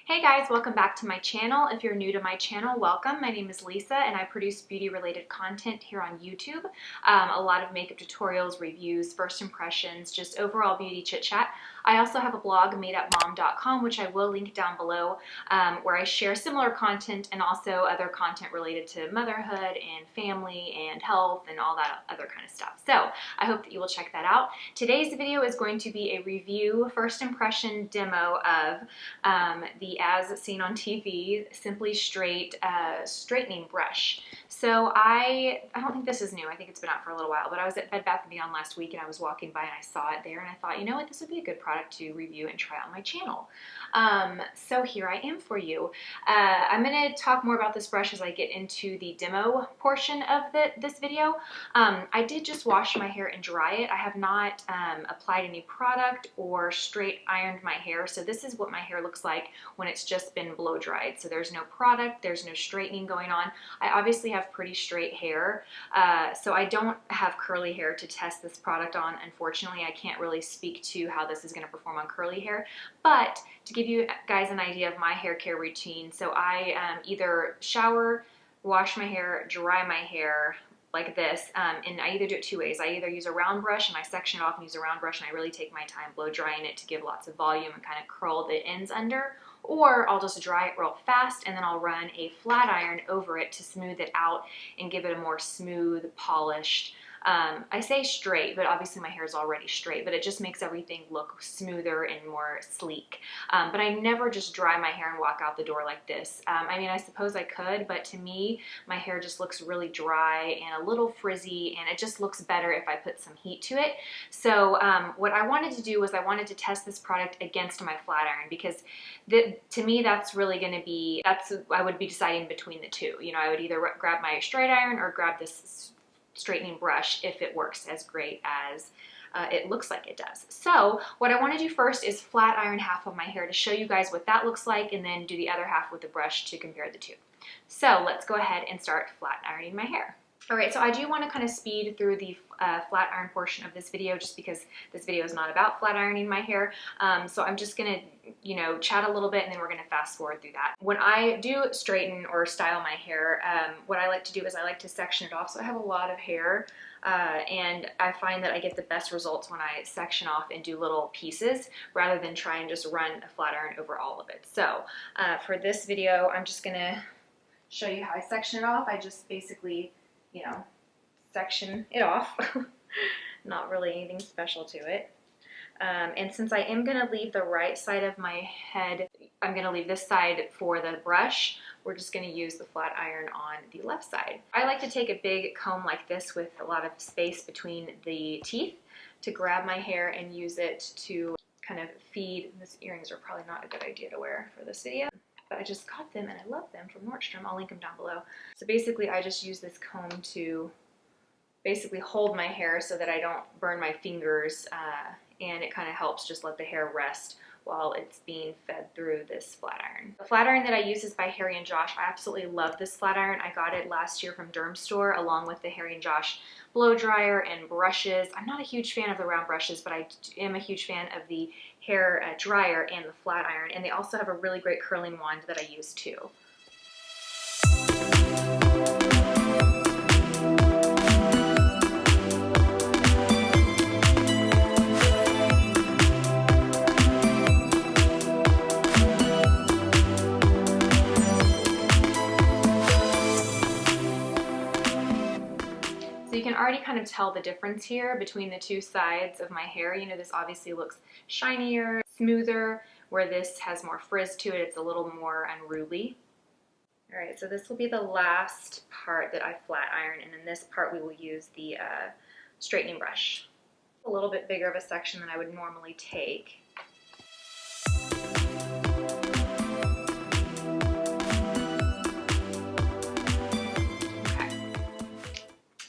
Hey guys, welcome back to my channel. If you're new to my channel, welcome. My name is Lisa and I produce beauty related content here on YouTube. A lot of makeup tutorials, reviews, first impressions, just overall beauty chit chat. I also have a blog, madeupmom.com, which I will link down below, where I share similar content and also other content related to motherhood and family and health and all that other kind of stuff. So I hope that you will check that out. Today's video is going to be a review, first impression demo of the As Seen on TV Simply Straight straightening brush. So I don't think this is new. I think it's been out for a little while, but I was at Bed Bath & Beyond last week and I was walking by and I saw it there and I thought, you know what, this would be a good product to review and try out on my channel. So here I am for you. I'm going to talk more about this brush as I get into the demo portion of this video. I did just wash my hair and dry it. I have not applied any product or straight ironed my hair. So this is what my hair looks like when it's just been blow dried. So there's no product, there's no straightening going on. I obviously have pretty straight hair, so I don't have curly hair to test this product on. Unfortunately, I can't really speak to how this is going to perform on curly hair, but to give you guys an idea of my hair care routine, so I either shower, wash my hair, dry my hair, like this, and I either do it two ways. I either use a round brush and I section it off and use a round brush and I really take my time blow drying it to give lots of volume and kind of curl the ends under, or I'll just dry it real fast and then I'll run a flat iron over it to smooth it out and give it a more smooth, polished, I say straight, but obviously my hair is already straight, but it just makes everything look smoother and more sleek. But I never just dry my hair and walk out the door like this. I mean, I suppose I could, but to me, my hair just looks really dry and a little frizzy, and it just looks better if I put some heat to it. So what I wanted to do was I wanted to test this product against my flat iron, because to me, that's really going to be, I would be deciding between the two. You know, I would either grab my straight iron or grab this straightening brush if it works as great as it looks like it does. So what I want to do first is flat iron half of my hair to show you guys what that looks like, and then do the other half with the brush to compare the two. So let's go ahead and start flat ironing my hair. All right, so I do want to kind of speed through the flat iron portion of this video, just because this video is not about flat ironing my hair. So I'm just going to, chat a little bit and then we're going to fast forward through that. When I do straighten or style my hair, what I like to do is I like to section it off. So I have a lot of hair, and I find that I get the best results when I section off and do little pieces rather than try and just run a flat iron over all of it. So for this video, I'm just going to show you how I section it off. I just basically section it off. Not really anything special to it. And since I am going to leave the right side of my head, I'm going to leave this side for the brush. We're just going to use the flat iron on the left side. I like to take a big comb like this with a lot of space between the teeth to grab my hair and use it to kind of feed. These earrings are probably not a good idea to wear for this video, but I just got them and I love them from Nordstrom. I'll link them down below. So basically I just use this comb to basically hold my hair so that I don't burn my fingers, and it kind of helps just let the hair rest while it's being fed through this flat iron. The flat iron that I use is by Harry and Josh. I absolutely love this flat iron. I got it last year from Derm Store along with the Harry and Josh blow dryer and brushes. I'm not a huge fan of the round brushes, but I am a huge fan of the hair dryer and the flat iron, and they also have a really great curling wand that I use too. So you can already kind of tell the difference here between the two sides of my hair. You know, this obviously looks shinier, smoother, where this has more frizz to it. It's a little more unruly. All right, so this will be the last part that I flat iron, and in this part we will use the straightening brush. A little bit bigger of a section than I would normally take.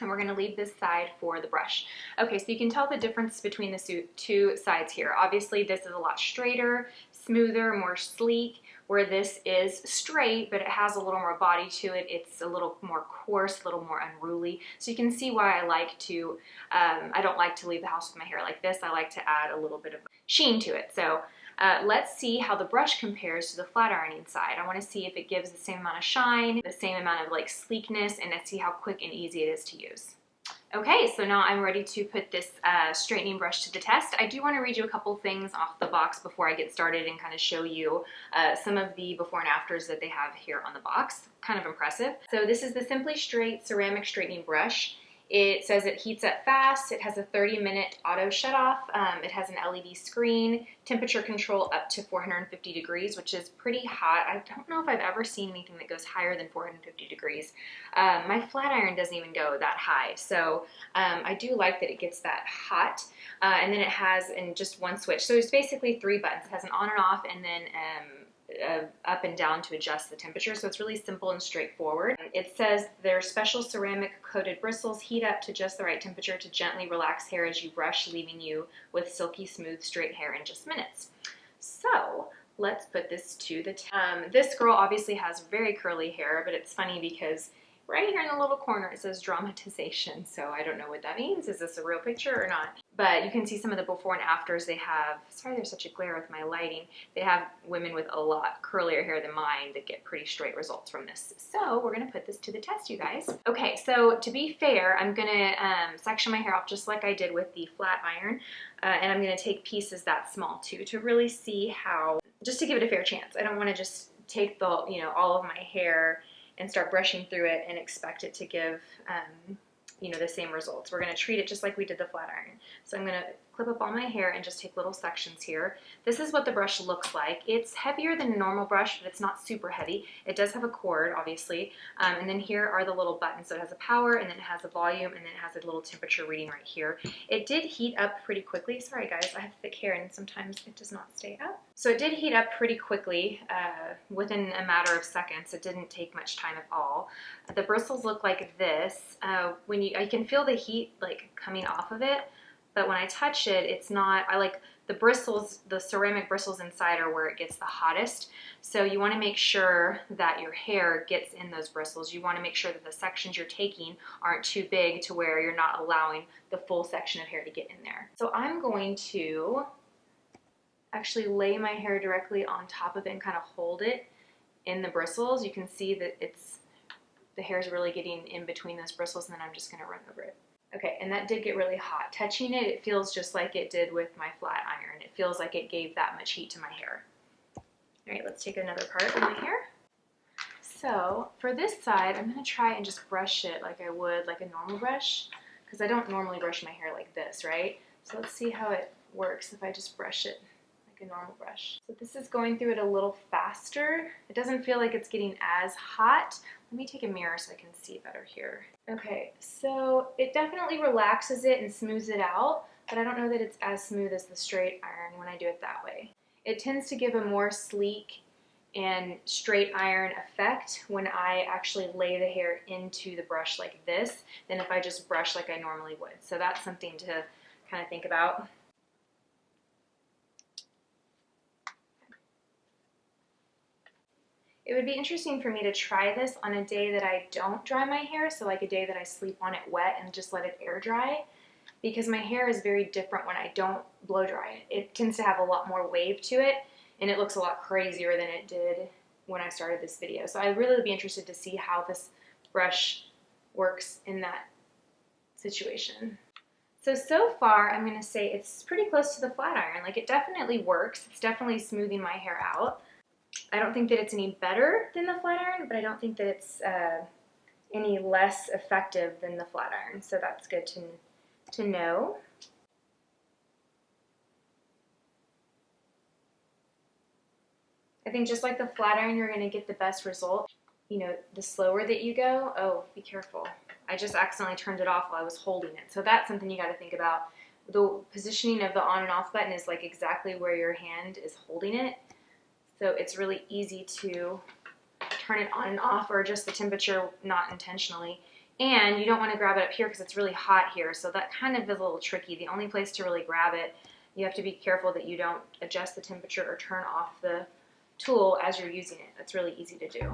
And we're going to leave this side for the brush. Okay, so you can tell the difference between the two sides here. Obviously, this is a lot straighter, smoother, more sleek, where this is straight, but it has a little more body to it. It's a little more coarse, a little more unruly. So you can see why I like to, I don't like to leave the house with my hair like this. I like to add a little bit of sheen to it. So Let's see how the brush compares to the flat ironing side. I want to see if it gives the same amount of shine, the same amount of like sleekness, and let's see how quick and easy it is to use. Okay, so now I'm ready to put this straightening brush to the test. I do want to read you a couple things off the box before I get started and kind of show you some of the before and afters that they have here on the box. Kind of impressive. So this is the Simply Straight ceramic straightening brush. It says it heats up fast. It has a 30-minute auto shut-off. It has an LED screen, temperature control up to 450 degrees, which is pretty hot. I don't know if I've ever seen anything that goes higher than 450 degrees. My flat iron doesn't even go that high, so I do like that it gets that hot. And then it has in just one switch. So there's basically 3 buttons. It has an on and off, and then up and down to adjust the temperature, so it's really simple and straightforward. It says their special ceramic coated bristles heat up to just the right temperature to gently relax hair as you brush, leaving you with silky smooth straight hair in just minutes. So let's put this to the test. This girl obviously has very curly hair, but it's funny because right here in the little corner it says dramatization, so I don't know what that means. Is this a real picture or not? But you can see some of the before and afters. They have, sorry there's such a glare with my lighting, they have women with a lot curlier hair than mine that get pretty straight results from this. So we're gonna put this to the test, you guys. Okay, so to be fair, I'm gonna section my hair off just like I did with the flat iron, and I'm gonna take pieces that small too to really see how, just to give it a fair chance. I don't wanna just take the, you know, all of my hair and start brushing through it and expect it to give, you know, the same results. We're gonna treat it just like we did the flat iron. So I'm gonna clip up all my hair and just take little sections here. This is what the brush looks like. It's heavier than a normal brush, but it's not super heavy. It does have a cord, obviously. And then here are the little buttons. So it has a power, and then it has a volume, and then it has a little temperature reading right here. It did heat up pretty quickly. Sorry guys, I have thick hair and sometimes it does not stay up. So it did heat up pretty quickly, within a matter of seconds. It didn't take much time at all. The bristles look like this. I can feel the heat like coming off of it, but when I touch it, it's not, I like the bristles, the ceramic bristles inside are where it gets the hottest. So you want to make sure that your hair gets in those bristles. You want to make sure that the sections you're taking aren't too big to where you're not allowing the full section of hair to get in there. So I'm going to actually lay my hair directly on top of it and kind of hold it in the bristles. You can see that the hair is really getting in between those bristles, and then I'm just going to run over it. Okay, and that did get really hot. Touching it, it feels just like it did with my flat iron. It feels like it gave that much heat to my hair. All right, let's take another part of my hair. So for this side, I'm gonna try and just brush it like I would like a normal brush, because I don't normally brush my hair like this, right? So let's see how it works if I just brush it like a normal brush. So this is going through it a little faster. It doesn't feel like it's getting as hot. Let me take a mirror so I can see better here. Okay, so it definitely relaxes it and smooths it out, but I don't know that it's as smooth as the straight iron when I do it that way. It tends to give a more sleek and straight iron effect when I actually lay the hair into the brush like this than if I just brush like I normally would. So that's something to kind of think about. It would be interesting for me to try this on a day that I don't dry my hair, so like a day that I sleep on it wet and just let it air dry, because my hair is very different when I don't blow dry it. It tends to have a lot more wave to it, and it looks a lot crazier than it did when I started this video. So I'd really be interested to see how this brush works in that situation. So far, I'm going to say it's pretty close to the flat iron. Like, it definitely works. It's definitely smoothing my hair out. I don't think that it's any better than the flat iron, but I don't think that it's any less effective than the flat iron. So that's good to know. I think just like the flat iron, you're going to get the best result. You know, the slower that you go, oh, be careful. I just accidentally turned it off while I was holding it. So that's something you got to think about. The positioning of the on and off button is like exactly where your hand is holding it. So it's really easy to turn it on and off or adjust the temperature not intentionally. And you don't want to grab it up here because it's really hot here. So that kind of is a little tricky. The only place to really grab it, you have to be careful that you don't adjust the temperature or turn off the tool as you're using it. That's really easy to do.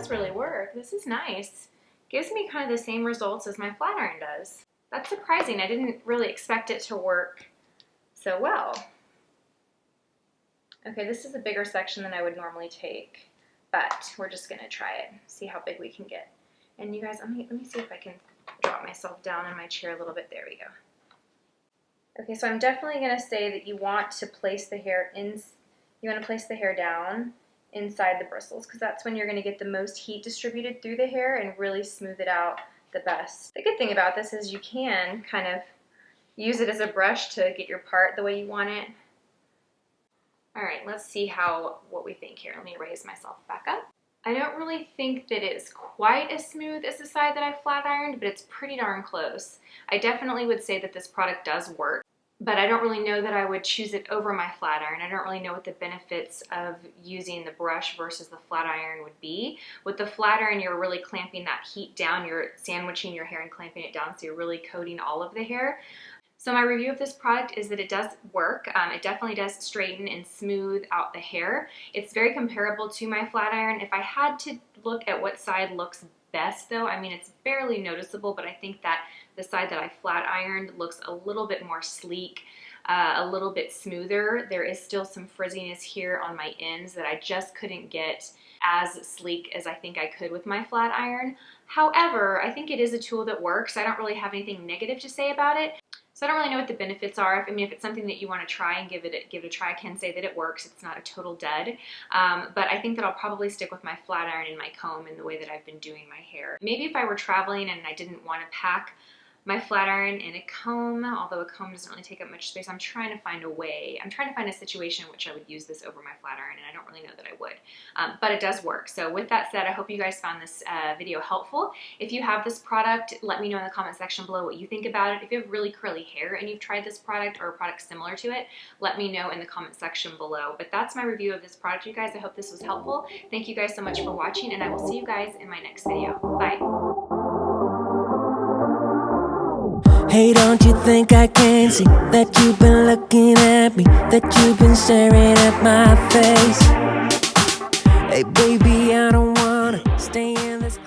does really work. This is nice. Gives me kind of the same results as my flat iron does. That's surprising. I didn't really expect it to work so well. Okay, this is a bigger section than I would normally take, but we're just gonna try it, see how big we can get. And you guys, let me see if I can drop myself down in my chair a little bit. There we go. Okay, so I'm definitely gonna say that you want to place the hair down inside the bristles, because that's when you're gonna get the most heat distributed through the hair and really smooth it out the best. The good thing about this is you can kind of use it as a brush to get your part the way you want it. All right, let's see what we think here. Let me raise myself back up. I don't really think that it's quite as smooth as the side that I flat ironed, but it's pretty darn close. I definitely would say that this product does work, but I don't really know that I would choose it over my flat iron. I don't really know what the benefits of using the brush versus the flat iron would be. With the flat iron, you're really clamping that heat down. You're sandwiching your hair and clamping it down, so you're really coating all of the hair. So my review of this product is that it does work. It definitely does straighten and smooth out the hair. It's very comparable to my flat iron. If I had to look at what side looks best though, I mean, it's barely noticeable, but I think that the side that I flat ironed looks a little bit more sleek, a little bit smoother. There is still some frizziness here on my ends that I just couldn't get as sleek as I think I could with my flat iron. However, I think it is a tool that works. I don't really have anything negative to say about it. So I don't really know what the benefits are. I mean, if it's something that you want to try and give it a try, I can say that it works. It's not a total dud. But I think that I'll probably stick with my flat iron and my comb in the way that I've been doing my hair. Maybe if I were traveling and I didn't want to pack my flat iron and a comb, although a comb doesn't really take up much space, I'm trying to find a way. I'm trying to find a situation in which I would use this over my flat iron, and I don't really know that I would. But it does work. So with that said, I hope you guys found this video helpful. If you have this product, let me know in the comment section below what you think about it. If you have really curly hair and you've tried this product or a product similar to it, let me know in the comment section below. But that's my review of this product, you guys. I hope this was helpful. Thank you guys so much for watching, and I will see you guys in my next video. Bye. Hey, don't you think I can see that you've been looking at me, that you've been staring at my face? Hey baby, I don't wanna stay in this